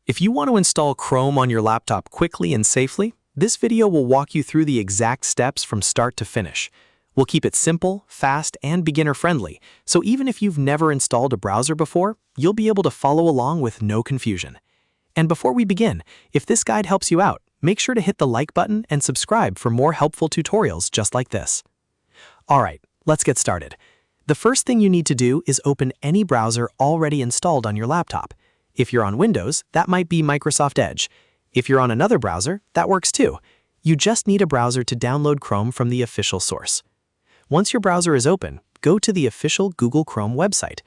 If you want to install Chrome on your laptop quickly and safely, this video will walk you through the exact steps from start to finish. We'll keep it simple, fast, and beginner-friendly, so even if you've never installed a browser before, you'll be able to follow along with no confusion. And before we begin, if this guide helps you out, make sure to hit the like button and subscribe for more helpful tutorials just like this. Alright, let's get started. The first thing you need to do is open any browser already installed on your laptop. If you're on Windows, that might be Microsoft Edge. If you're on another browser, that works too. You just need a browser to download Chrome from the official source. Once your browser is open, go to the official Google Chrome website.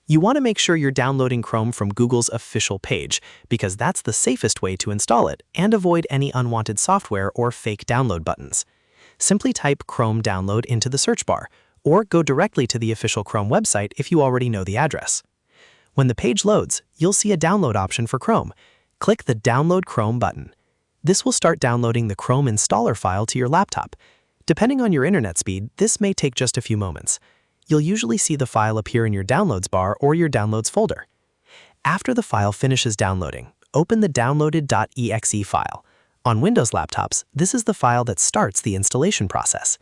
You want to make sure you're downloading Chrome from Google's official page, because that's the safest way to install it and avoid any unwanted software or fake download buttons. Simply type Chrome Download into the search bar, or go directly to the official Chrome website if you already know the address. When the page loads, you'll see a download option for Chrome. Click the Download Chrome button. This will start downloading the Chrome installer file to your laptop. Depending on your internet speed, this may take just a few moments. You'll usually see the file appear in your Downloads bar or your Downloads folder. After the file finishes downloading, open the downloaded.exe file. On Windows laptops, this is the file that starts the installation process.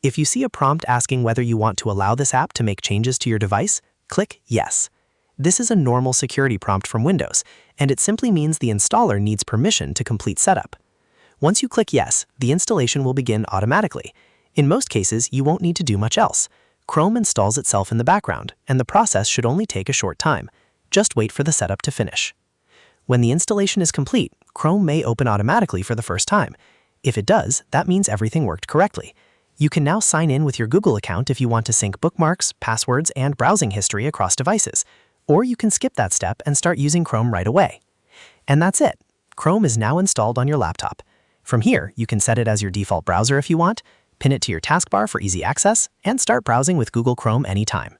If you see a prompt asking whether you want to allow this app to make changes to your device, click Yes. This is a normal security prompt from Windows, and it simply means the installer needs permission to complete setup. Once you click Yes, the installation will begin automatically. In most cases, you won't need to do much else. Chrome installs itself in the background, and the process should only take a short time. Just wait for the setup to finish. When the installation is complete, Chrome may open automatically for the first time. If it does, that means everything worked correctly. You can now sign in with your Google account if you want to sync bookmarks, passwords, and browsing history across devices. Or you can skip that step and start using Chrome right away. And that's it. Chrome is now installed on your laptop. From here, you can set it as your default browser if you want, pin it to your taskbar for easy access, and start browsing with Google Chrome anytime.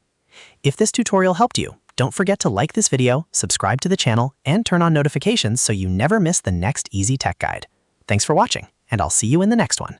If this tutorial helped you, don't forget to like this video, subscribe to the channel, and turn on notifications so you never miss the next easy tech guide. Thanks for watching, and I'll see you in the next one.